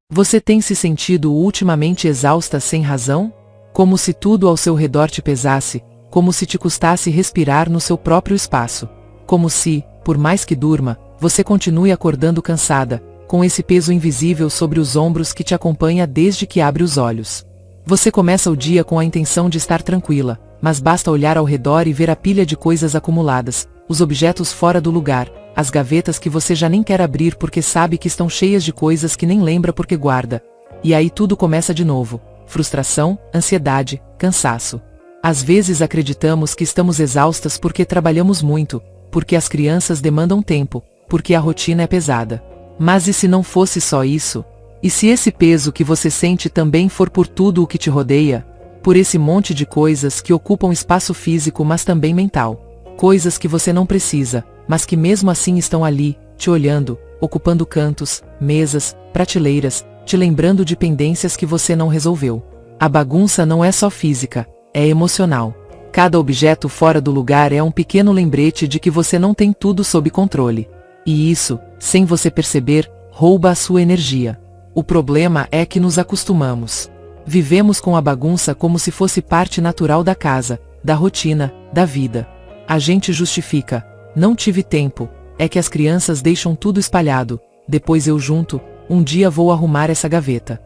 Você tem se sentido ultimamente exausta sem razão? Como se tudo ao seu redor te pesasse, como se te custasse respirar no seu próprio espaço. Como se, por mais que durma, você continue acordando cansada, com esse peso invisível sobre os ombros que te acompanha desde que abre os olhos. Você começa o dia com a intenção de estar tranquila, mas basta olhar ao redor e ver a pilha de coisas acumuladas, os objetos fora do lugar, as gavetas que você já nem quer abrir porque sabe que estão cheias de coisas que nem lembra porque guarda. E aí tudo começa de novo. Frustração, ansiedade, cansaço. Às vezes acreditamos que estamos exaustas porque trabalhamos muito, porque as crianças demandam tempo, porque a rotina é pesada. Mas e se não fosse só isso? E se esse peso que você sente também for por tudo o que te rodeia? Por esse monte de coisas que ocupam espaço físico mas também mental. Coisas que você não precisa, mas que mesmo assim estão ali, te olhando, ocupando cantos, mesas, prateleiras, te lembrando de pendências que você não resolveu. A bagunça não é só física, é emocional. Cada objeto fora do lugar é um pequeno lembrete de que você não tem tudo sob controle. E isso, sem você perceber, rouba a sua energia. O problema é que nos acostumamos. Vivemos com a bagunça como se fosse parte natural da casa, da rotina, da vida. A gente justifica: não tive tempo, é que as crianças deixam tudo espalhado, depois eu junto, um dia vou arrumar essa gaveta.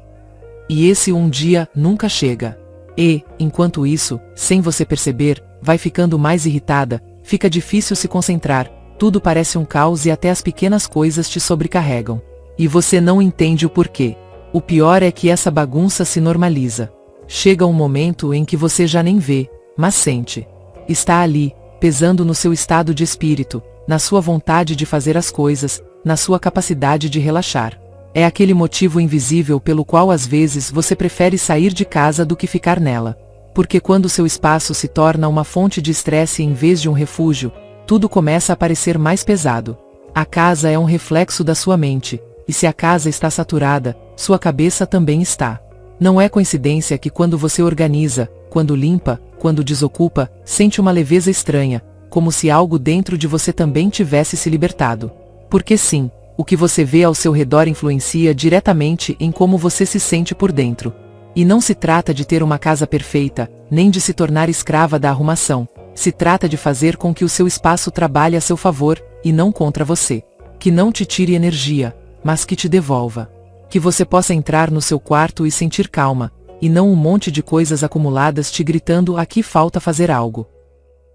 E esse um dia nunca chega. E, enquanto isso, sem você perceber, vai ficando mais irritada, fica difícil se concentrar, tudo parece um caos e até as pequenas coisas te sobrecarregam. E você não entende o porquê. O pior é que essa bagunça se normaliza. Chega um momento em que você já nem vê, mas sente. Está ali, pesando no seu estado de espírito, na sua vontade de fazer as coisas, na sua capacidade de relaxar. É aquele motivo invisível pelo qual às vezes você prefere sair de casa do que ficar nela. Porque quando seu espaço se torna uma fonte de estresse em vez de um refúgio, tudo começa a parecer mais pesado. A casa é um reflexo da sua mente, e se a casa está saturada, sua cabeça também está. Não é coincidência que quando você organiza, quando limpa, quando desocupa, sente uma leveza estranha, como se algo dentro de você também tivesse se libertado. Porque sim, o que você vê ao seu redor influencia diretamente em como você se sente por dentro. E não se trata de ter uma casa perfeita, nem de se tornar escrava da arrumação. Se trata de fazer com que o seu espaço trabalhe a seu favor, e não contra você. Que não te tire energia, mas que te devolva. Que você possa entrar no seu quarto e sentir calma, e não um monte de coisas acumuladas te gritando: aqui falta fazer algo.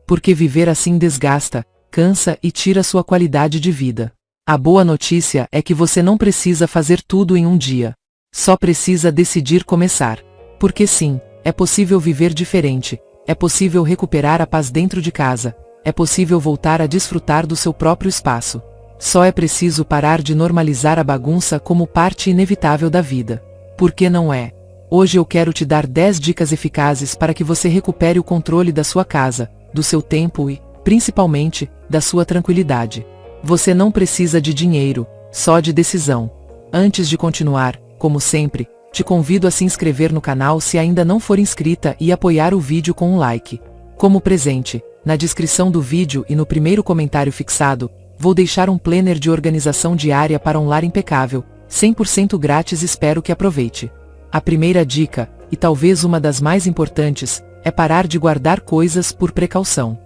Porque viver assim desgasta, cansa e tira sua qualidade de vida. A boa notícia é que você não precisa fazer tudo em um dia. Só precisa decidir começar. Porque sim, é possível viver diferente, é possível recuperar a paz dentro de casa, é possível voltar a desfrutar do seu próprio espaço. Só é preciso parar de normalizar a bagunça como parte inevitável da vida. Por que não é? Hoje eu quero te dar 10 dicas eficazes para que você recupere o controle da sua casa, do seu tempo e, principalmente, da sua tranquilidade. Você não precisa de dinheiro, só de decisão. Antes de continuar, como sempre, te convido a se inscrever no canal se ainda não for inscrita e apoiar o vídeo com um like. Como presente, na descrição do vídeo e no primeiro comentário fixado, vou deixar um planner de organização diária para um lar impecável, 100% grátis, espero que aproveite. A primeira dica, e talvez uma das mais importantes, é parar de guardar coisas por precaução.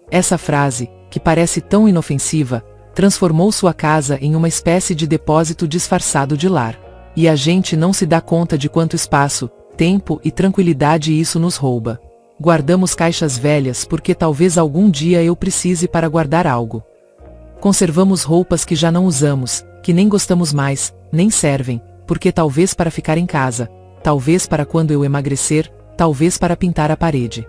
Essa frase, que parece tão inofensiva, transformou sua casa em uma espécie de depósito disfarçado de lar. E a gente não se dá conta de quanto espaço, tempo e tranquilidade isso nos rouba. Guardamos caixas velhas porque talvez algum dia eu precise para guardar algo. Conservamos roupas que já não usamos, que nem gostamos mais, nem servem, porque talvez para ficar em casa, talvez para quando eu emagrecer, talvez para pintar a parede.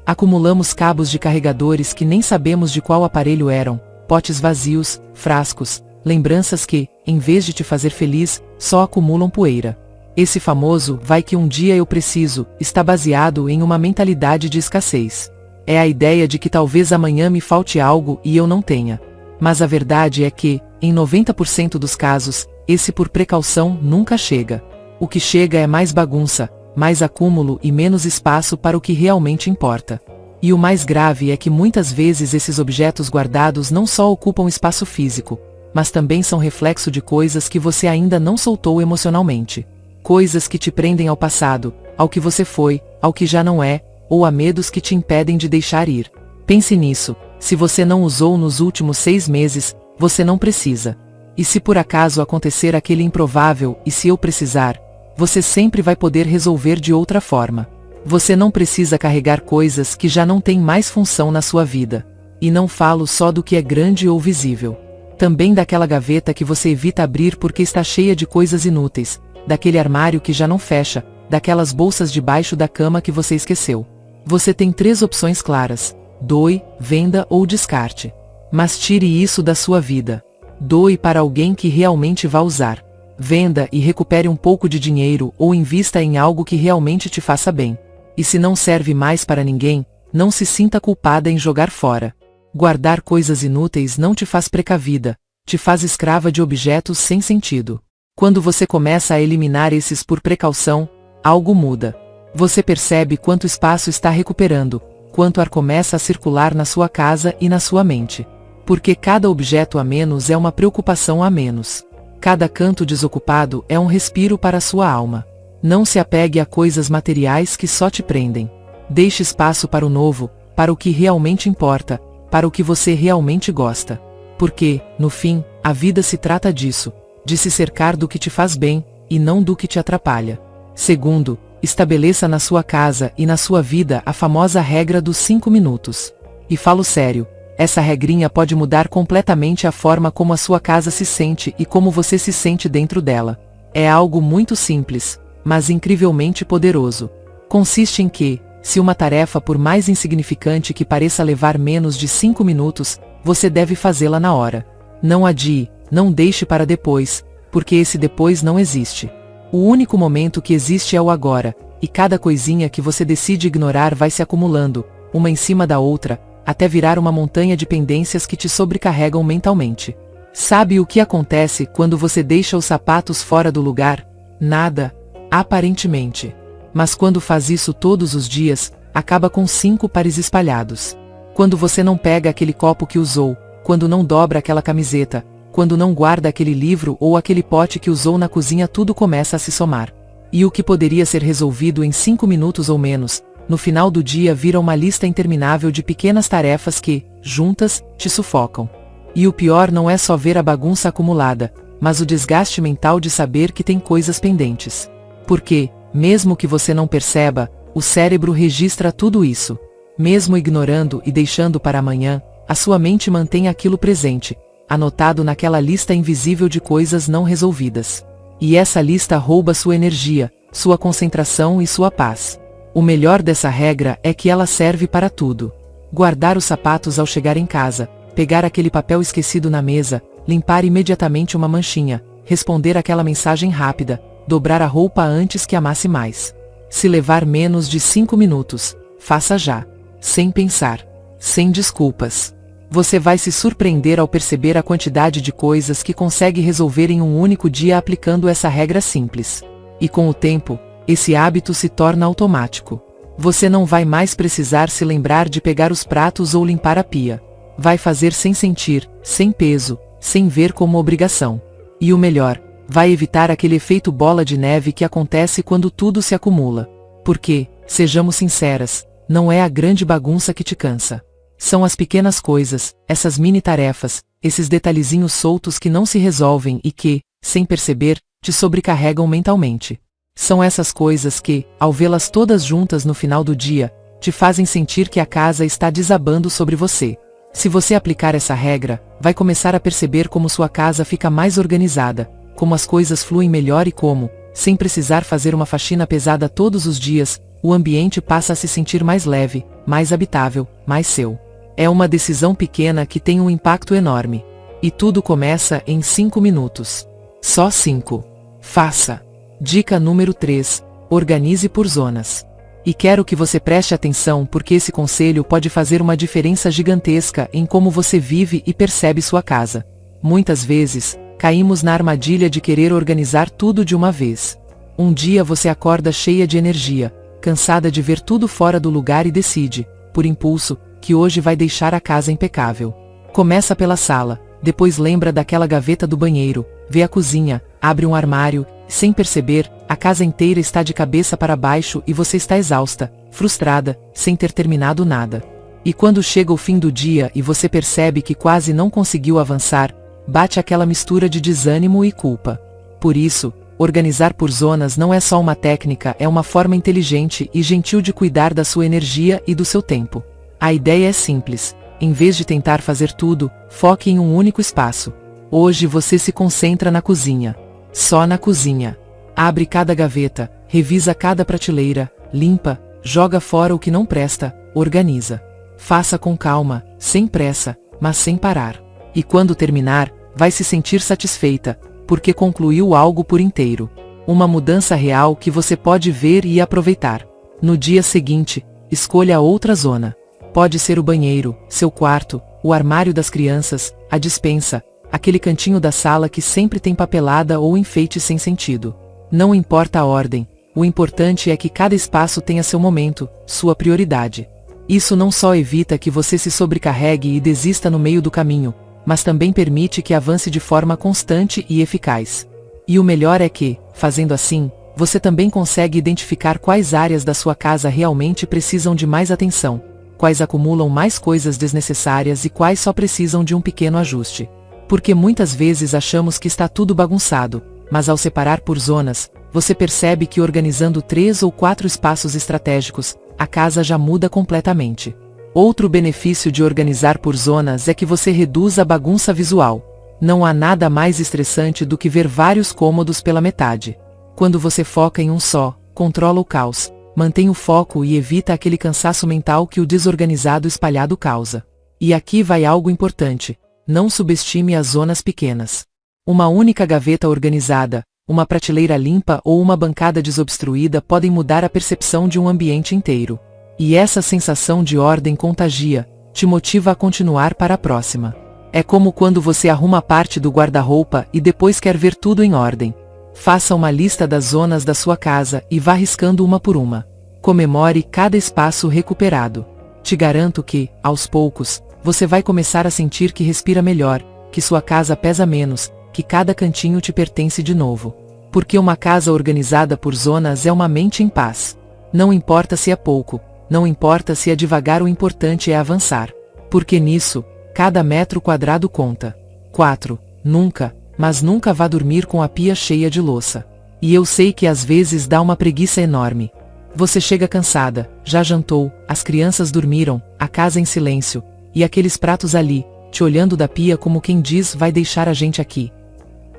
Acumulamos cabos de carregadores que nem sabemos de qual aparelho eram, potes vazios, frascos, lembranças que, em vez de te fazer feliz, só acumulam poeira. Esse famoso "vai que um dia eu preciso" está baseado em uma mentalidade de escassez. É a ideia de que talvez amanhã me falte algo e eu não tenha. Mas a verdade é que, em 90% dos casos, esse por precaução nunca chega. O que chega é mais bagunça, mais acúmulo e menos espaço para o que realmente importa. E o mais grave é que muitas vezes esses objetos guardados não só ocupam espaço físico, mas também são reflexo de coisas que você ainda não soltou emocionalmente. Coisas que te prendem ao passado, ao que você foi, ao que já não é, ou a medos que te impedem de deixar ir. Pense nisso, se você não usou nos últimos 6 meses, você não precisa. E se por acaso acontecer aquele improvável, e se eu precisar, você sempre vai poder resolver de outra forma. Você não precisa carregar coisas que já não têm mais função na sua vida. E não falo só do que é grande ou visível. Também daquela gaveta que você evita abrir porque está cheia de coisas inúteis, daquele armário que já não fecha, daquelas bolsas debaixo da cama que você esqueceu. Você tem 3 opções claras: doe, venda ou descarte. Mas tire isso da sua vida. Doe para alguém que realmente vá usar. Venda e recupere um pouco de dinheiro ou invista em algo que realmente te faça bem. E se não serve mais para ninguém, não se sinta culpada em jogar fora. Guardar coisas inúteis não te faz precavida, te faz escrava de objetos sem sentido. Quando você começa a eliminar esses por precaução, algo muda. Você percebe quanto espaço está recuperando, quanto ar começa a circular na sua casa e na sua mente. Porque cada objeto a menos é uma preocupação a menos. Cada canto desocupado é um respiro para a sua alma. Não se apegue a coisas materiais que só te prendem. Deixe espaço para o novo, para o que realmente importa, para o que você realmente gosta. Porque, no fim, a vida se trata disso, de se cercar do que te faz bem, e não do que te atrapalha. Segundo, estabeleça na sua casa e na sua vida a famosa regra dos 5 minutos. E falo sério, essa regrinha pode mudar completamente a forma como a sua casa se sente e como você se sente dentro dela. É algo muito simples, mas incrivelmente poderoso. Consiste em que, se uma tarefa por mais insignificante que pareça levar menos de 5 minutos, você deve fazê-la na hora. Não adie, não deixe para depois, porque esse depois não existe. O único momento que existe é o agora, e cada coisinha que você decide ignorar vai se acumulando, uma em cima da outra, até virar uma montanha de pendências que te sobrecarregam mentalmente. Sabe o que acontece quando você deixa os sapatos fora do lugar? Nada, aparentemente. Mas quando faz isso todos os dias, acaba com 5 pares espalhados. Quando você não pega aquele copo que usou, quando não dobra aquela camiseta, quando não guarda aquele livro ou aquele pote que usou na cozinha, tudo começa a se somar. E o que poderia ser resolvido em 5 minutos ou menos, no final do dia vira uma lista interminável de pequenas tarefas que, juntas, te sufocam. E o pior não é só ver a bagunça acumulada, mas o desgaste mental de saber que tem coisas pendentes. Porque, mesmo que você não perceba, o cérebro registra tudo isso. Mesmo ignorando e deixando para amanhã, a sua mente mantém aquilo presente, anotado naquela lista invisível de coisas não resolvidas. E essa lista rouba sua energia, sua concentração e sua paz. O melhor dessa regra é que ela serve para tudo. Guardar os sapatos ao chegar em casa, pegar aquele papel esquecido na mesa, limpar imediatamente uma manchinha, responder aquela mensagem rápida, dobrar a roupa antes que amasse mais. Se levar menos de 5 minutos, faça já. Sem pensar. Sem desculpas. Você vai se surpreender ao perceber a quantidade de coisas que consegue resolver em um único dia aplicando essa regra simples. E com o tempo, esse hábito se torna automático. Você não vai mais precisar se lembrar de pegar os pratos ou limpar a pia. Vai fazer sem sentir, sem peso, sem ver como obrigação. E o melhor, vai evitar aquele efeito bola de neve que acontece quando tudo se acumula. Porque, sejamos sinceras, não é a grande bagunça que te cansa. São as pequenas coisas, essas mini tarefas, esses detalhezinhos soltos que não se resolvem e que, sem perceber, te sobrecarregam mentalmente. São essas coisas que, ao vê-las todas juntas no final do dia, te fazem sentir que a casa está desabando sobre você. Se você aplicar essa regra, vai começar a perceber como sua casa fica mais organizada, como as coisas fluem melhor e como, sem precisar fazer uma faxina pesada todos os dias, o ambiente passa a se sentir mais leve, mais habitável, mais seu. É uma decisão pequena que tem um impacto enorme. E tudo começa em 5 minutos. Só 5. Faça. Dica número 3. Organize por zonas. E quero que você preste atenção porque esse conselho pode fazer uma diferença gigantesca em como você vive e percebe sua casa. Muitas vezes, caímos na armadilha de querer organizar tudo de uma vez. Um dia você acorda cheia de energia, cansada de ver tudo fora do lugar e decide, por impulso, que hoje vai deixar a casa impecável. Começa pela sala, depois lembra daquela gaveta do banheiro, vê a cozinha, abre um armário, sem perceber, a casa inteira está de cabeça para baixo e você está exausta, frustrada, sem ter terminado nada. E quando chega o fim do dia e você percebe que quase não conseguiu avançar, bate aquela mistura de desânimo e culpa. Por isso, organizar por zonas não é só uma técnica, é uma forma inteligente e gentil de cuidar da sua energia e do seu tempo. A ideia é simples. Em vez de tentar fazer tudo, foque em um único espaço. Hoje você se concentra na cozinha. Só na cozinha. Abre cada gaveta, revisa cada prateleira, limpa, joga fora o que não presta, organiza. Faça com calma, sem pressa, mas sem parar. E quando terminar, vai se sentir satisfeita, porque concluiu algo por inteiro. Uma mudança real que você pode ver e aproveitar. No dia seguinte, escolha outra zona. Pode ser o banheiro, seu quarto, o armário das crianças, a despensa, aquele cantinho da sala que sempre tem papelada ou enfeite sem sentido. Não importa a ordem, o importante é que cada espaço tenha seu momento, sua prioridade. Isso não só evita que você se sobrecarregue e desista no meio do caminho, mas também permite que avance de forma constante e eficaz. E o melhor é que, fazendo assim, você também consegue identificar quais áreas da sua casa realmente precisam de mais atenção, quais acumulam mais coisas desnecessárias e quais só precisam de um pequeno ajuste. Porque muitas vezes achamos que está tudo bagunçado, mas ao separar por zonas, você percebe que organizando 3 ou 4 espaços estratégicos, a casa já muda completamente. Outro benefício de organizar por zonas é que você reduz a bagunça visual. Não há nada mais estressante do que ver vários cômodos pela metade. Quando você foca em um só, controla o caos, mantém o foco e evita aquele cansaço mental que o desorganizado espalhado causa. E aqui vai algo importante: não subestime as zonas pequenas. Uma única gaveta organizada, uma prateleira limpa ou uma bancada desobstruída podem mudar a percepção de um ambiente inteiro. E essa sensação de ordem contagia, te motiva a continuar para a próxima. É como quando você arruma parte do guarda-roupa e depois quer ver tudo em ordem. Faça uma lista das zonas da sua casa e vá riscando uma por uma. Comemore cada espaço recuperado. Te garanto que, aos poucos, você vai começar a sentir que respira melhor, que sua casa pesa menos, que cada cantinho te pertence de novo. Porque uma casa organizada por zonas é uma mente em paz. Não importa se é pouco, não importa se é devagar, o importante é avançar. Porque nisso, cada metro quadrado conta. 4. Nunca, mas nunca vá dormir com a pia cheia de louça. E eu sei que às vezes dá uma preguiça enorme. Você chega cansada, já jantou, as crianças dormiram, a casa em silêncio, e aqueles pratos ali, te olhando da pia como quem diz: vai deixar a gente aqui.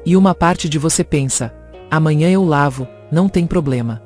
E uma parte de você pensa: amanhã eu lavo, não tem problema.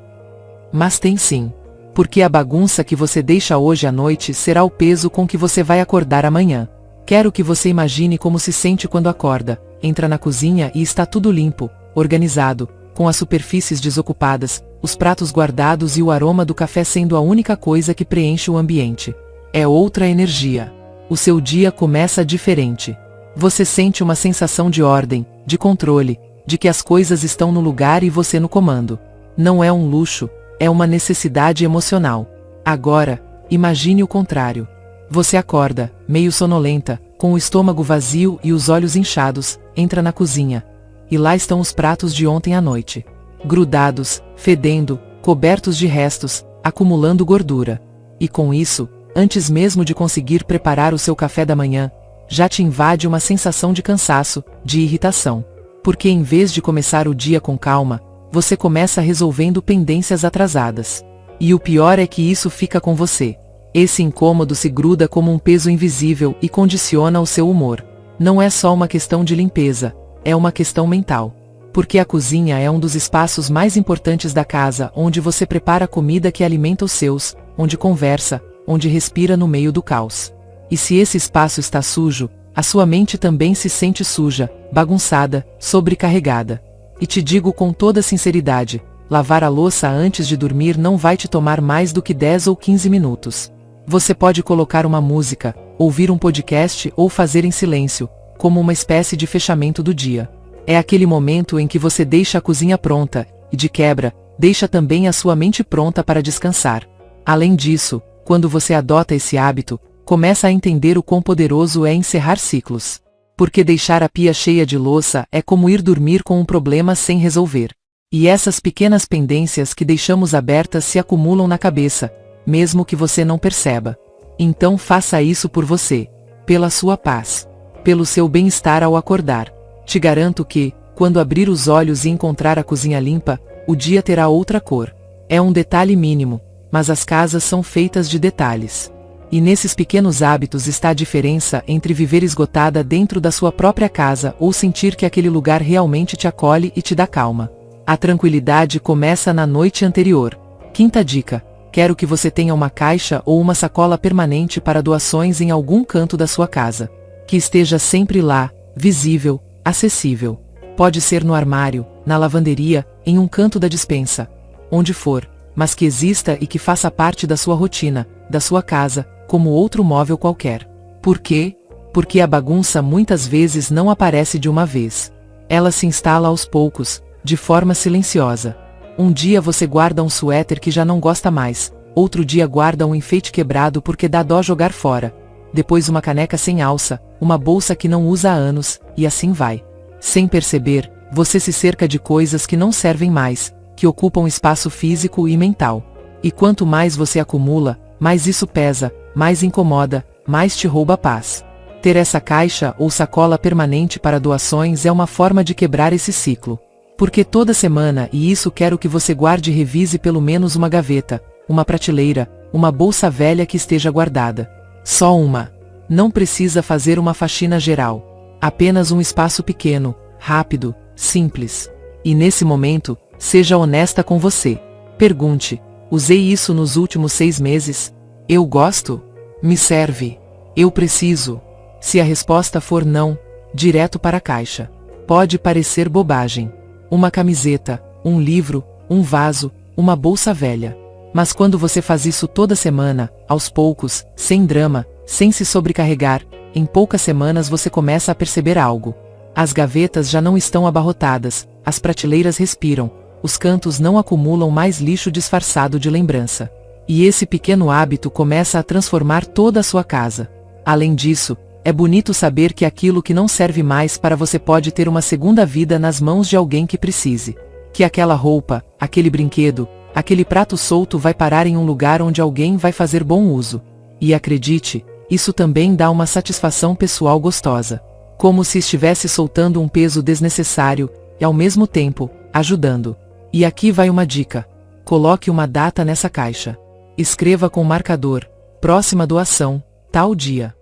Mas tem sim. Porque a bagunça que você deixa hoje à noite será o peso com que você vai acordar amanhã. Quero que você imagine como se sente quando acorda, entra na cozinha e está tudo limpo, organizado, com as superfícies desocupadas, os pratos guardados e o aroma do café sendo a única coisa que preenche o ambiente. É outra energia. O seu dia começa diferente. Você sente uma sensação de ordem, de controle, de que as coisas estão no lugar e você no comando. Não é um luxo, é uma necessidade emocional. Agora, imagine o contrário. Você acorda, meio sonolenta, com o estômago vazio e os olhos inchados, entra na cozinha. E lá estão os pratos de ontem à noite. Grudados, fedendo, cobertos de restos, acumulando gordura. E com isso, antes mesmo de conseguir preparar o seu café da manhã, já te invade uma sensação de cansaço, de irritação. Porque em vez de começar o dia com calma, você começa resolvendo pendências atrasadas. E o pior é que isso fica com você. Esse incômodo se gruda como um peso invisível e condiciona o seu humor. Não é só uma questão de limpeza, é uma questão mental. Porque a cozinha é um dos espaços mais importantes da casa, onde você prepara a comida que alimenta os seus, onde conversa, onde respira no meio do caos. E se esse espaço está sujo, a sua mente também se sente suja, bagunçada, sobrecarregada. E te digo com toda sinceridade, lavar a louça antes de dormir não vai te tomar mais do que 10 ou 15 minutos. Você pode colocar uma música, ouvir um podcast ou fazer em silêncio, como uma espécie de fechamento do dia. É aquele momento em que você deixa a cozinha pronta, e de quebra, deixa também a sua mente pronta para descansar. Além disso, quando você adota esse hábito, começa a entender o quão poderoso é encerrar ciclos. Porque deixar a pia cheia de louça é como ir dormir com um problema sem resolver. E essas pequenas pendências que deixamos abertas se acumulam na cabeça, mesmo que você não perceba. Então faça isso por você, pela sua paz, pelo seu bem-estar ao acordar. Te garanto que, quando abrir os olhos e encontrar a cozinha limpa, o dia terá outra cor. É um detalhe mínimo, mas as casas são feitas de detalhes. E nesses pequenos hábitos está a diferença entre viver esgotada dentro da sua própria casa ou sentir que aquele lugar realmente te acolhe e te dá calma. A tranquilidade começa na noite anterior. Quinta dica: quero que você tenha uma caixa ou uma sacola permanente para doações em algum canto da sua casa. Que esteja sempre lá, visível, acessível. Pode ser no armário, na lavanderia, em um canto da despensa. Onde for, mas que exista e que faça parte da sua rotina, da sua casa, como outro móvel qualquer. Por quê? Porque a bagunça muitas vezes não aparece de uma vez. Ela se instala aos poucos, de forma silenciosa. Um dia você guarda um suéter que já não gosta mais, outro dia guarda um enfeite quebrado porque dá dó jogar fora. Depois uma caneca sem alça, uma bolsa que não usa há anos, e assim vai. Sem perceber, você se cerca de coisas que não servem mais, que ocupam espaço físico e mental. E quanto mais você acumula, mais isso pesa, mais incomoda, mais te rouba a paz. Ter essa caixa ou sacola permanente para doações é uma forma de quebrar esse ciclo. Porque toda semana, e isso quero que você guarde e revise pelo menos uma gaveta, uma prateleira, uma bolsa velha que esteja guardada. Só uma. Não precisa fazer uma faxina geral. Apenas um espaço pequeno, rápido, simples. E nesse momento, seja honesta com você. Pergunte: usei isso nos últimos 6 meses? Eu gosto? Me serve? Eu preciso? Se a resposta for não, direto para a caixa. Pode parecer bobagem. Uma camiseta, um livro, um vaso, uma bolsa velha. Mas quando você faz isso toda semana, aos poucos, sem drama, sem se sobrecarregar, em poucas semanas você começa a perceber algo. As gavetas já não estão abarrotadas, as prateleiras respiram, os cantos não acumulam mais lixo disfarçado de lembrança. E esse pequeno hábito começa a transformar toda a sua casa. Além disso, é bonito saber que aquilo que não serve mais para você pode ter uma segunda vida nas mãos de alguém que precise. Que aquela roupa, aquele brinquedo, aquele prato solto vai parar em um lugar onde alguém vai fazer bom uso. E acredite, isso também dá uma satisfação pessoal gostosa. Como se estivesse soltando um peso desnecessário, e ao mesmo tempo, ajudando. E aqui vai uma dica. Coloque uma data nessa caixa. Escreva com marcador: próxima doação, tal dia.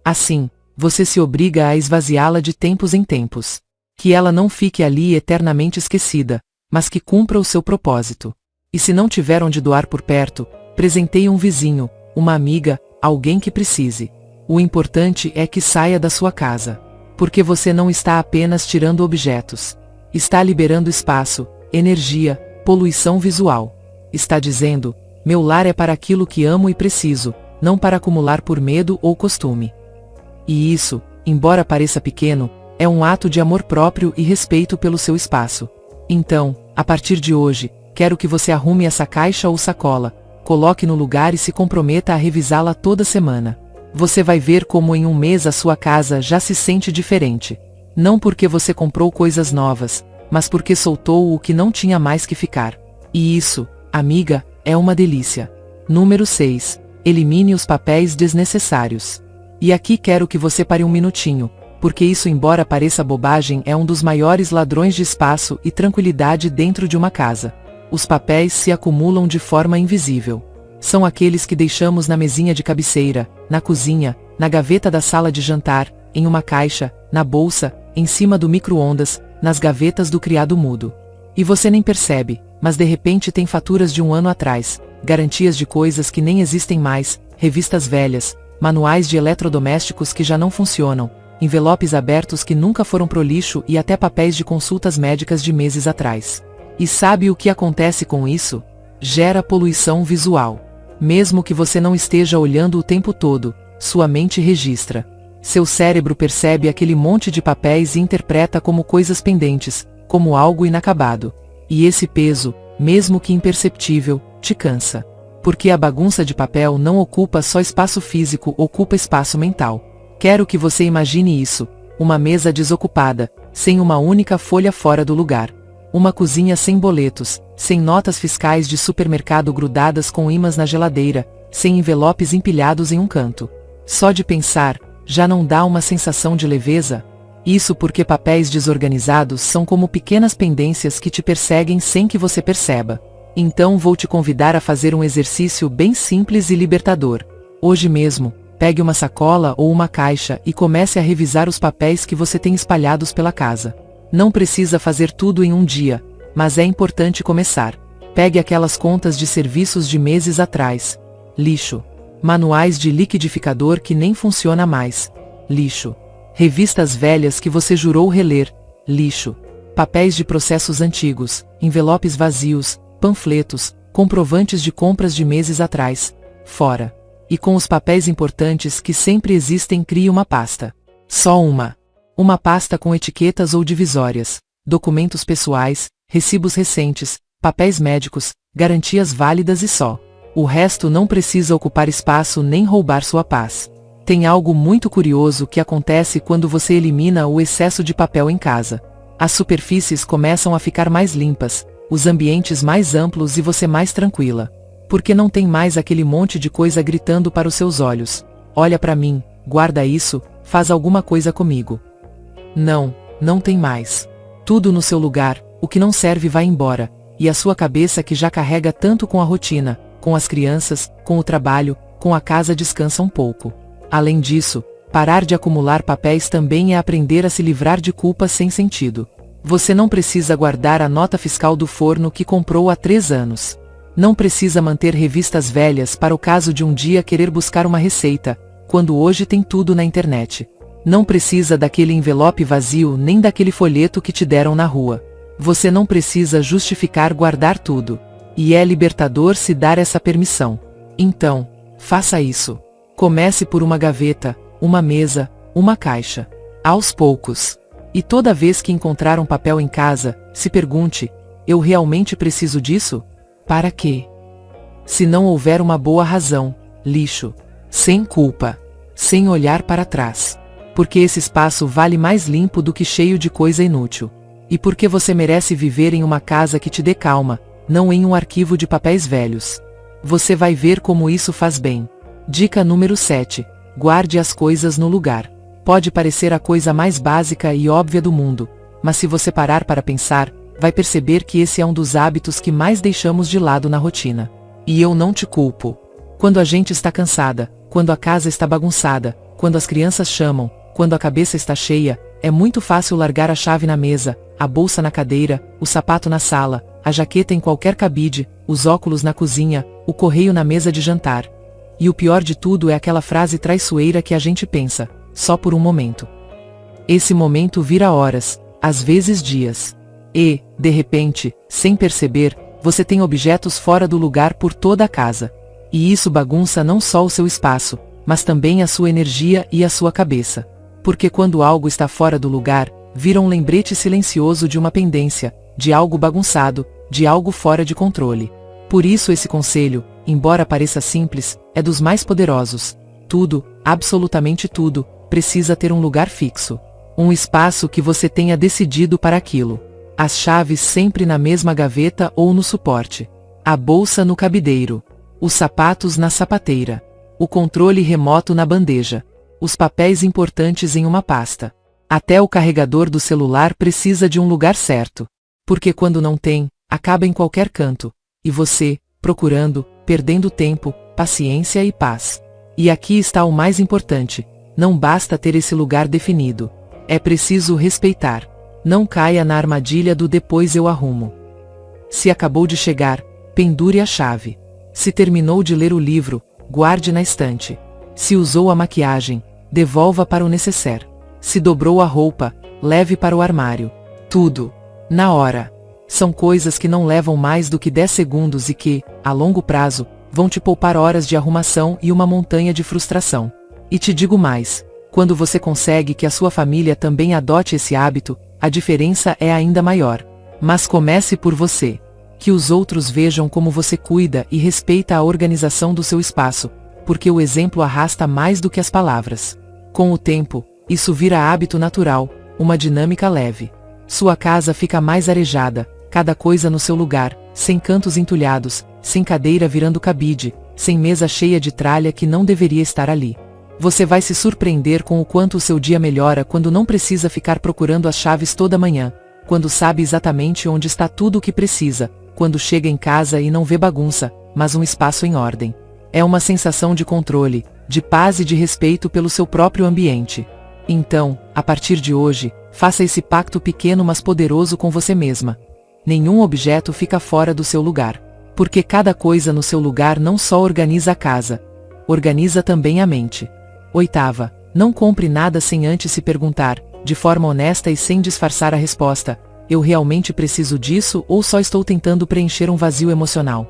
Assim, você se obriga a esvaziá-la de tempos em tempos. Que ela não fique ali eternamente esquecida, mas que cumpra o seu propósito. E se não tiver onde doar por perto, presenteie um vizinho, uma amiga, alguém que precise. O importante é que saia da sua casa. Porque você não está apenas tirando objetos. Está liberando espaço, energia, poluição visual. Está dizendo: meu lar é para aquilo que amo e preciso, não para acumular por medo ou costume. E isso, embora pareça pequeno, é um ato de amor próprio e respeito pelo seu espaço. Então, a partir de hoje, quero que você arrume essa caixa ou sacola, coloque no lugar e se comprometa a revisá-la toda semana. Você vai ver como em um mês a sua casa já se sente diferente. Não porque você comprou coisas novas, mas porque soltou o que não tinha mais que ficar. E isso, amiga, é uma delícia. Número 6. Elimine os papéis desnecessários. E aqui quero que você pare um minutinho, porque isso, embora pareça bobagem, é um dos maiores ladrões de espaço e tranquilidade dentro de uma casa. Os papéis se acumulam de forma invisível. São aqueles que deixamos na mesinha de cabeceira, na cozinha, na gaveta da sala de jantar, em uma caixa, na bolsa, em cima do micro-ondas, nas gavetas do criado mudo. E você nem percebe, mas de repente tem faturas de um ano atrás, garantias de coisas que nem existem mais, revistas velhas, manuais de eletrodomésticos que já não funcionam, envelopes abertos que nunca foram pro lixo e até papéis de consultas médicas de meses atrás. E sabe o que acontece com isso? Gera poluição visual. Mesmo que você não esteja olhando o tempo todo, sua mente registra. Seu cérebro percebe aquele monte de papéis e interpreta como coisas pendentes, como algo inacabado. E esse peso, mesmo que imperceptível, te cansa. Porque a bagunça de papel não ocupa só espaço físico, ocupa espaço mental. Quero que você imagine isso. uma mesa desocupada, sem uma única folha fora do lugar. Uma cozinha sem boletos, sem notas fiscais de supermercado grudadas com ímãs na geladeira, sem envelopes empilhados em um canto. Só de pensar, já não dá uma sensação de leveza? Isso porque papéis desorganizados são como pequenas pendências que te perseguem sem que você perceba. Então vou te convidar a fazer um exercício bem simples e libertador. Hoje mesmo, pegue uma sacola ou uma caixa e comece a revisar os papéis que você tem espalhados pela casa. Não precisa fazer tudo em um dia, mas é importante começar. Pegue aquelas contas de serviços de meses atrás. Lixo. Manuais de liquidificador que nem funciona mais. Lixo. Revistas velhas que você jurou reler. Lixo. Papéis de processos antigos, envelopes vazios, panfletos, comprovantes de compras de meses atrás. Fora. E com os papéis importantes que sempre existem, crie uma pasta. Só uma. Uma pasta com etiquetas ou divisórias, documentos pessoais, recibos recentes, papéis médicos, garantias válidas e só. O resto não precisa ocupar espaço nem roubar sua paz. Tem algo muito curioso que acontece quando você elimina o excesso de papel em casa. As superfícies começam a ficar mais limpas, os ambientes mais amplos e você mais tranquila. Porque não tem mais aquele monte de coisa gritando para os seus olhos. Olha para mim, guarda isso, faz alguma coisa comigo. Não, não tem mais. Tudo no seu lugar, o que não serve vai embora, e a sua cabeça que já carrega tanto com a rotina, com as crianças, com o trabalho, com a casa descansa um pouco. Além disso, parar de acumular papéis também é aprender a se livrar de culpas sem sentido. Você não precisa guardar a nota fiscal do forno que comprou há 3 anos. Não precisa manter revistas velhas para o caso de um dia querer buscar uma receita, quando hoje tem tudo na internet. Não precisa daquele envelope vazio nem daquele folheto que te deram na rua. Você não precisa justificar guardar tudo. E é libertador se dar essa permissão. Então, faça isso. Comece por uma gaveta, uma mesa, uma caixa. Aos poucos. E toda vez que encontrar um papel em casa, se pergunte: eu realmente preciso disso? Para quê? Se não houver uma boa razão, lixo. Sem culpa. Sem olhar para trás. Porque esse espaço vale mais limpo do que cheio de coisa inútil. E porque você merece viver em uma casa que te dê calma, não em um arquivo de papéis velhos. Você vai ver como isso faz bem. Dica número 7. Guarde as coisas no lugar. Pode parecer a coisa mais básica e óbvia do mundo, mas se você parar para pensar, vai perceber que esse é um dos hábitos que mais deixamos de lado na rotina. E eu não te culpo. Quando a gente está cansada, quando a casa está bagunçada, quando as crianças chamam, quando a cabeça está cheia, é muito fácil largar a chave na mesa, a bolsa na cadeira, o sapato na sala, a jaqueta em qualquer cabide, os óculos na cozinha, o correio na mesa de jantar. E o pior de tudo é aquela frase traiçoeira que a gente pensa: só por um momento. Esse momento vira horas, às vezes dias. E, de repente, sem perceber, você tem objetos fora do lugar por toda a casa. E isso bagunça não só o seu espaço, mas também a sua energia e a sua cabeça. Porque quando algo está fora do lugar, vira um lembrete silencioso de uma pendência, de algo bagunçado, de algo fora de controle. Por isso esse conselho, embora pareça simples, é dos mais poderosos. Tudo, absolutamente tudo, precisa ter um lugar fixo. Um espaço que você tenha decidido para aquilo. As chaves sempre na mesma gaveta ou no suporte. A bolsa no cabideiro. Os sapatos na sapateira. O controle remoto na bandeja. Os papéis importantes em uma pasta. Até o carregador do celular precisa de um lugar certo. Porque quando não tem, acaba em qualquer canto. E você, procurando, perdendo tempo, paciência e paz. E aqui está o mais importante. Não basta ter esse lugar definido. É preciso respeitar. Não caia na armadilha do depois eu arrumo. Se acabou de chegar, pendure a chave. Se terminou de ler o livro, guarde na estante. Se usou a maquiagem, devolva para o necessaire. Se dobrou a roupa, leve para o armário. Tudo. Na hora. São coisas que não levam mais do que 10 segundos e que, a longo prazo, vão te poupar horas de arrumação e uma montanha de frustração. E te digo mais, quando você consegue que a sua família também adote esse hábito, a diferença é ainda maior. Mas comece por você. Que os outros vejam como você cuida e respeita a organização do seu espaço, porque o exemplo arrasta mais do que as palavras. Com o tempo, Isso vira hábito natural, uma dinâmica leve. Sua casa fica mais arejada, cada coisa no seu lugar, sem cantos entulhados, sem cadeira virando cabide, sem mesa cheia de tralha que não deveria estar ali. Você vai se surpreender com o quanto o seu dia melhora quando não precisa ficar procurando as chaves toda manhã, quando sabe exatamente onde está tudo o que precisa, quando chega em casa e não vê bagunça, mas um espaço em ordem. É uma sensação de controle, de paz e de respeito pelo seu próprio ambiente. Então, a partir de hoje, faça esse pacto pequeno mas poderoso com você mesma. Nenhum objeto fica fora do seu lugar. Porque cada coisa no seu lugar não só organiza a casa, organiza também a mente. 8ª, não compre nada sem antes se perguntar, de forma honesta e sem disfarçar a resposta: eu realmente preciso disso ou só estou tentando preencher um vazio emocional?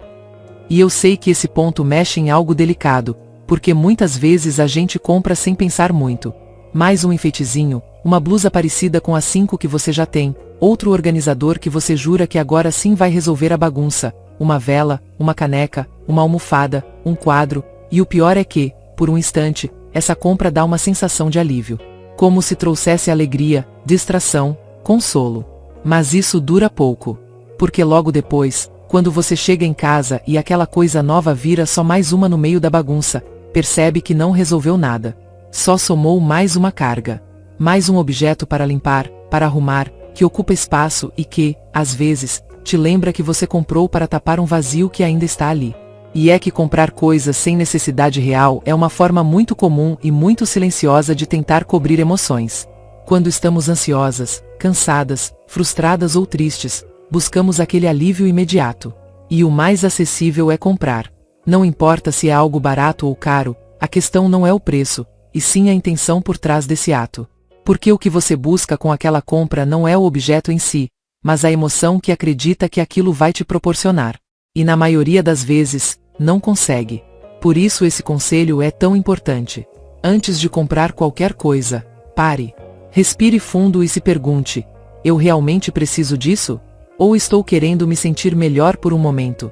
E eu sei que esse ponto mexe em algo delicado, porque muitas vezes a gente compra sem pensar muito. Mais um enfeitezinho, uma blusa parecida com as 5 que você já tem, outro organizador que você jura que agora sim vai resolver a bagunça, uma vela, uma caneca, uma almofada, um quadro, e o pior é que, por um instante, essa compra dá uma sensação de alívio. Como se trouxesse alegria, distração, consolo. Mas isso dura pouco. Porque logo depois, quando você chega em casa e aquela coisa nova vira só mais uma no meio da bagunça, percebe que não resolveu nada. Só somou mais uma carga. Mais um objeto para limpar, para arrumar, que ocupa espaço e que, às vezes, te lembra que você comprou para tapar um vazio que ainda está ali. E é que comprar coisas sem necessidade real é uma forma muito comum e muito silenciosa de tentar cobrir emoções. Quando estamos ansiosas, cansadas, frustradas ou tristes, buscamos aquele alívio imediato. E o mais acessível é comprar. Não importa se é algo barato ou caro, a questão não é o preço, e sim a intenção por trás desse ato. Porque o que você busca com aquela compra não é o objeto em si, mas a emoção que acredita que aquilo vai te proporcionar. E na maioria das vezes, não consegue. Por isso esse conselho é tão importante. Antes de comprar qualquer coisa, pare. Respire fundo e se pergunte: eu realmente preciso disso? Ou estou querendo me sentir melhor por um momento?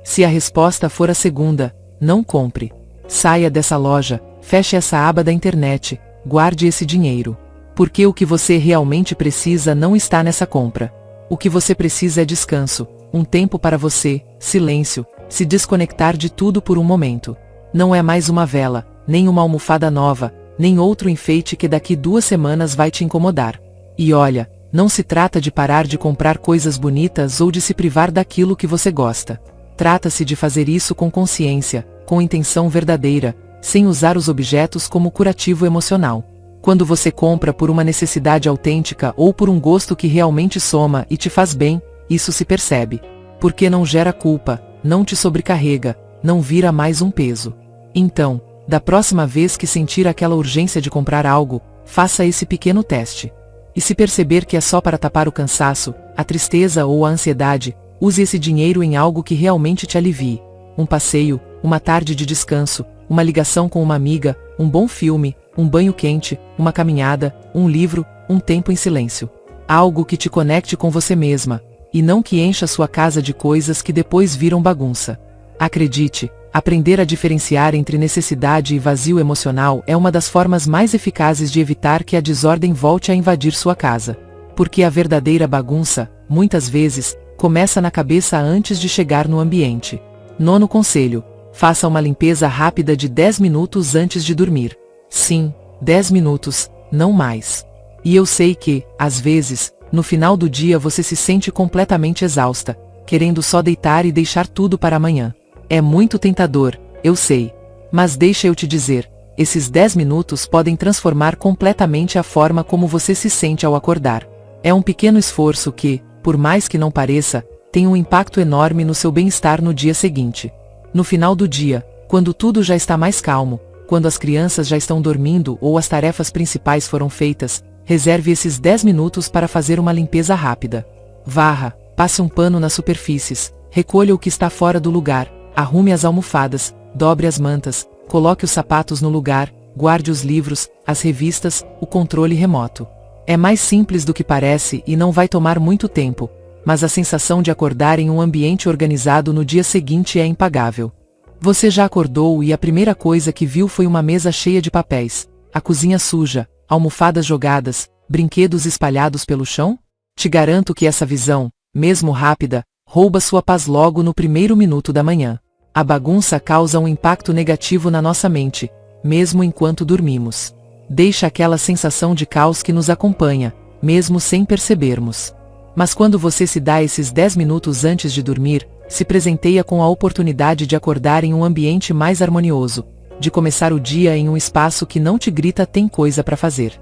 Se a resposta for a segunda, não compre. Saia dessa loja, feche essa aba da internet, guarde esse dinheiro. Porque o que você realmente precisa não está nessa compra. O que você precisa é descanso, um tempo para você, silêncio, se desconectar de tudo por um momento. Não é mais uma vela, nem uma almofada nova, nem outro enfeite que daqui 2 semanas vai te incomodar. E olha, não se trata de parar de comprar coisas bonitas ou de se privar daquilo que você gosta. Trata-se de fazer isso com consciência, com intenção verdadeira, sem usar os objetos como curativo emocional. Quando você compra por uma necessidade autêntica ou por um gosto que realmente soma e te faz bem, isso se percebe. Porque não gera culpa, não te sobrecarrega, não vira mais um peso. Então, da próxima vez que sentir aquela urgência de comprar algo, faça esse pequeno teste. E se perceber que é só para tapar o cansaço, a tristeza ou a ansiedade, use esse dinheiro em algo que realmente te alivie. Um passeio, uma tarde de descanso, uma ligação com uma amiga, um bom filme, um banho quente, uma caminhada, um livro, um tempo em silêncio. Algo que te conecte com você mesma, e não que encha sua casa de coisas que depois viram bagunça. Acredite, aprender a diferenciar entre necessidade e vazio emocional é uma das formas mais eficazes de evitar que a desordem volte a invadir sua casa. Porque a verdadeira bagunça, muitas vezes, começa na cabeça antes de chegar no ambiente. 9º conselho: faça uma limpeza rápida de 10 minutos antes de dormir. Sim, 10 minutos, não mais. E eu sei que, às vezes, no final do dia você se sente completamente exausta, querendo só deitar e deixar tudo para amanhã. É muito tentador, eu sei. Mas deixa eu te dizer, esses 10 minutos podem transformar completamente a forma como você se sente ao acordar. É um pequeno esforço que, por mais que não pareça, tem um impacto enorme no seu bem-estar no dia seguinte. No final do dia, quando tudo já está mais calmo, quando as crianças já estão dormindo ou as tarefas principais foram feitas, reserve esses 10 minutos para fazer uma limpeza rápida. Varra, passe um pano nas superfícies, recolha o que está fora do lugar, arrume as almofadas, dobre as mantas, coloque os sapatos no lugar, guarde os livros, as revistas, o controle remoto. É mais simples do que parece e não vai tomar muito tempo, mas a sensação de acordar em um ambiente organizado no dia seguinte é impagável. Você já acordou e a primeira coisa que viu foi uma mesa cheia de papéis, a cozinha suja, almofadas jogadas, brinquedos espalhados pelo chão? Te garanto que essa visão, mesmo rápida, rouba sua paz logo no primeiro minuto da manhã. A bagunça causa um impacto negativo na nossa mente, mesmo enquanto dormimos. Deixa aquela sensação de caos que nos acompanha, mesmo sem percebermos. Mas quando você se dá esses 10 minutos antes de dormir, se presenteia com a oportunidade de acordar em um ambiente mais harmonioso, de começar o dia em um espaço que não te grita tem coisa para fazer.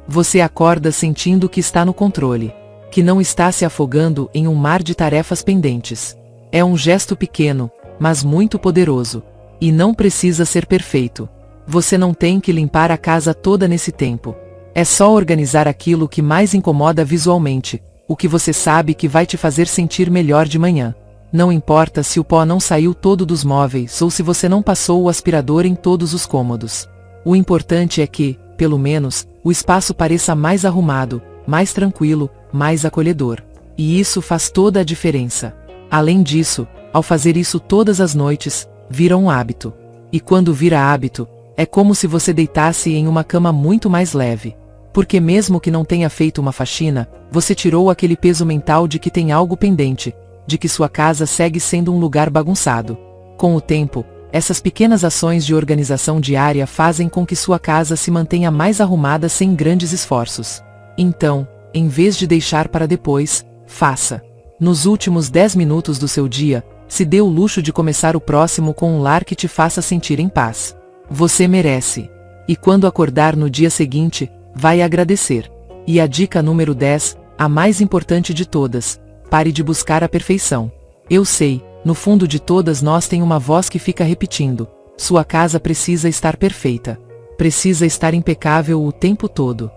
Você acorda sentindo que está no controle, que não está se afogando em um mar de tarefas pendentes. É um gesto pequeno, mas muito poderoso. E não precisa ser perfeito. Você não tem que limpar a casa toda nesse tempo. É só organizar aquilo que mais incomoda visualmente, o que você sabe que vai te fazer sentir melhor de manhã. Não importa se o pó não saiu todo dos móveis ou se você não passou o aspirador em todos os cômodos. O importante é que, pelo menos, o espaço pareça mais arrumado, mais tranquilo, mais acolhedor. E isso faz toda a diferença. Além disso, ao fazer isso todas as noites, vira um hábito. E quando vira hábito, é como se você deitasse em uma cama muito mais leve. Porque mesmo que não tenha feito uma faxina, você tirou aquele peso mental de que tem algo pendente, de que sua casa segue sendo um lugar bagunçado. Com o tempo, essas pequenas ações de organização diária fazem com que sua casa se mantenha mais arrumada sem grandes esforços. Então, em vez de deixar para depois, faça. Nos últimos 10 minutos do seu dia, se dê o luxo de começar o próximo com um lar que te faça sentir em paz. Você merece. E quando acordar no dia seguinte, vai agradecer. E a dica número 10, a mais importante de todas: pare de buscar a perfeição. Eu sei, no fundo de todas nós tem uma voz que fica repetindo: sua casa precisa estar perfeita. Precisa estar impecável o tempo todo.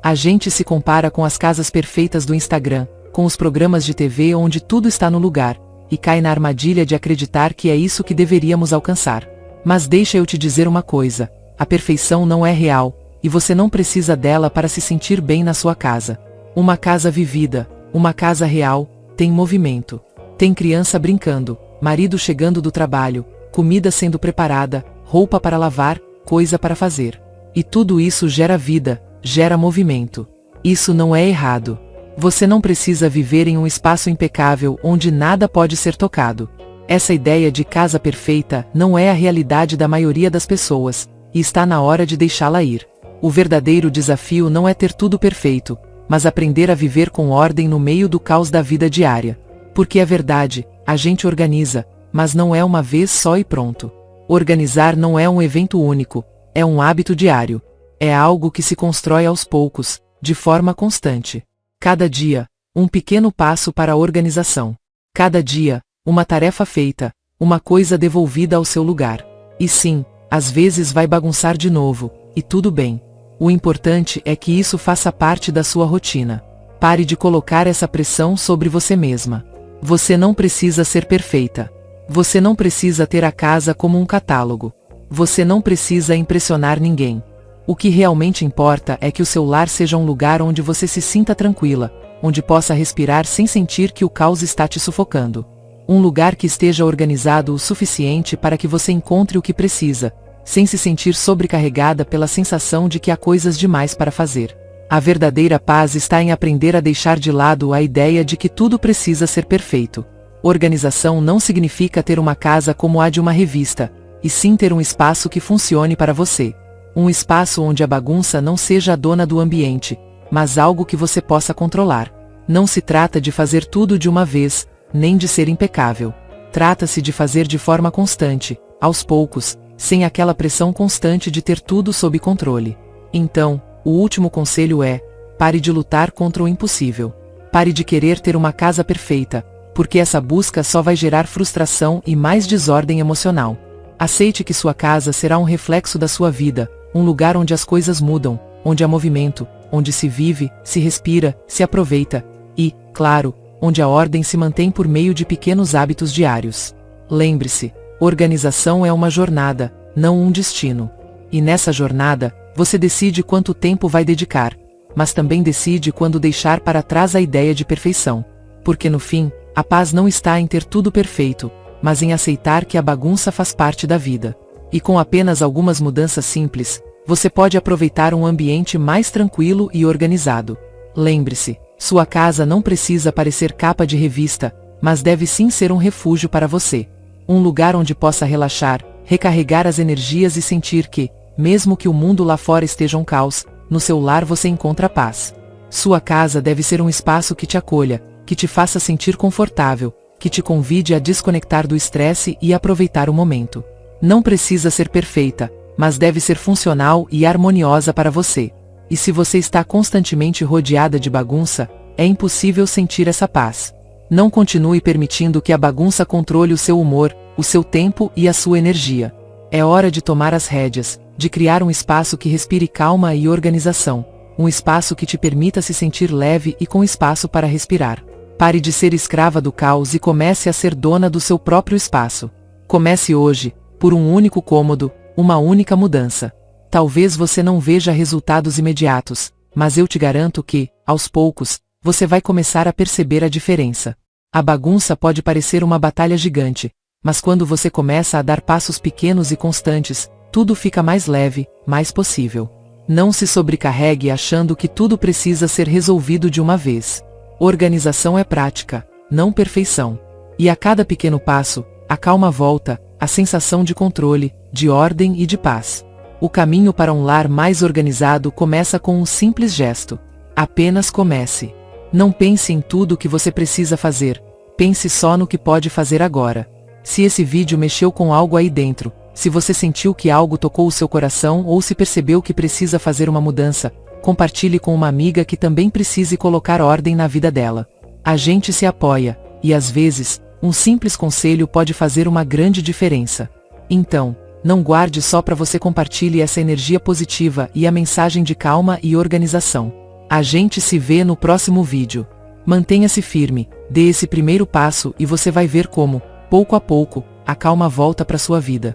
A gente se compara com as casas perfeitas do Instagram, com os programas de TV onde tudo está no lugar, e cai na armadilha de acreditar que é isso que deveríamos alcançar. Mas deixa eu te dizer uma coisa: a perfeição não é real, e você não precisa dela para se sentir bem na sua casa. Uma casa vivida, uma casa real, tem movimento. Tem criança brincando, marido chegando do trabalho, comida sendo preparada, roupa para lavar, coisa para fazer. E tudo isso gera vida, gera movimento. Isso não é errado. Você não precisa viver em um espaço impecável onde nada pode ser tocado. Essa ideia de casa perfeita não é a realidade da maioria das pessoas, e está na hora de deixá-la ir. O verdadeiro desafio não é ter tudo perfeito, mas aprender a viver com ordem no meio do caos da vida diária. Porque é verdade, a gente organiza, mas não é uma vez só e pronto. Organizar não é um evento único, é um hábito diário. É algo que se constrói aos poucos, de forma constante. Cada dia, um pequeno passo para a organização. Cada dia, uma tarefa feita, uma coisa devolvida ao seu lugar. E sim, às vezes vai bagunçar de novo, e tudo bem. O importante é que isso faça parte da sua rotina. Pare de colocar essa pressão sobre você mesma. Você não precisa ser perfeita. Você não precisa ter a casa como um catálogo. Você não precisa impressionar ninguém. O que realmente importa é que o seu lar seja um lugar onde você se sinta tranquila, onde possa respirar sem sentir que o caos está te sufocando. Um lugar que esteja organizado o suficiente para que você encontre o que precisa, sem se sentir sobrecarregada pela sensação de que há coisas demais para fazer. A verdadeira paz está em aprender a deixar de lado a ideia de que tudo precisa ser perfeito. Organização não significa ter uma casa como a de uma revista, e sim ter um espaço que funcione para você. Um espaço onde a bagunça não seja a dona do ambiente, mas algo que você possa controlar. Não se trata de fazer tudo de uma vez, nem de ser impecável. Trata-se de fazer de forma constante, aos poucos, sem aquela pressão constante de ter tudo sob controle. Então, o último conselho é: pare de lutar contra o impossível. Pare de querer ter uma casa perfeita, porque essa busca só vai gerar frustração e mais desordem emocional. Aceite que sua casa será um reflexo da sua vida, um lugar onde as coisas mudam, onde há movimento, onde se vive, se respira, se aproveita e, claro, onde a ordem se mantém por meio de pequenos hábitos diários. Lembre-se, organização é uma jornada, não um destino. E nessa jornada, você decide quanto tempo vai dedicar, mas também decide quando deixar para trás a ideia de perfeição. Porque no fim, a paz não está em ter tudo perfeito, mas em aceitar que a bagunça faz parte da vida. E com apenas algumas mudanças simples, você pode aproveitar um ambiente mais tranquilo e organizado. Lembre-se, sua casa não precisa parecer capa de revista, mas deve sim ser um refúgio para você. Um lugar onde possa relaxar, recarregar as energias e sentir que, mesmo que o mundo lá fora esteja um caos, no seu lar você encontra paz. Sua casa deve ser um espaço que te acolha, que te faça sentir confortável, que te convide a desconectar do estresse e aproveitar o momento. Não precisa ser perfeita, mas deve ser funcional e harmoniosa para você. E se você está constantemente rodeada de bagunça, é impossível sentir essa paz. Não continue permitindo que a bagunça controle o seu humor, o seu tempo e a sua energia. É hora de tomar as rédeas, de criar um espaço que respire calma e organização. Um espaço que te permita se sentir leve e com espaço para respirar. Pare de ser escrava do caos e comece a ser dona do seu próprio espaço. Comece hoje, por um único cômodo, uma única mudança. Talvez você não veja resultados imediatos, mas eu te garanto que, aos poucos, você vai começar a perceber a diferença. A bagunça pode parecer uma batalha gigante, mas quando você começa a dar passos pequenos e constantes, tudo fica mais leve, mais possível. Não se sobrecarregue achando que tudo precisa ser resolvido de uma vez. Organização é prática, não perfeição. E a cada pequeno passo, a calma volta, a sensação de controle, de ordem e de paz. O caminho para um lar mais organizado começa com um simples gesto. Apenas comece. Não pense em tudo o que você precisa fazer, pense só no que pode fazer agora. Se esse vídeo mexeu com algo aí dentro, se você sentiu que algo tocou o seu coração ou se percebeu que precisa fazer uma mudança, compartilhe com uma amiga que também precise colocar ordem na vida dela. A gente se apoia, e às vezes, um simples conselho pode fazer uma grande diferença. Então, não guarde só para você, compartilhe essa energia positiva e a mensagem de calma e organização. A gente se vê no próximo vídeo. Mantenha-se firme, dê esse primeiro passo e você vai ver como, pouco a pouco, a calma volta para sua vida.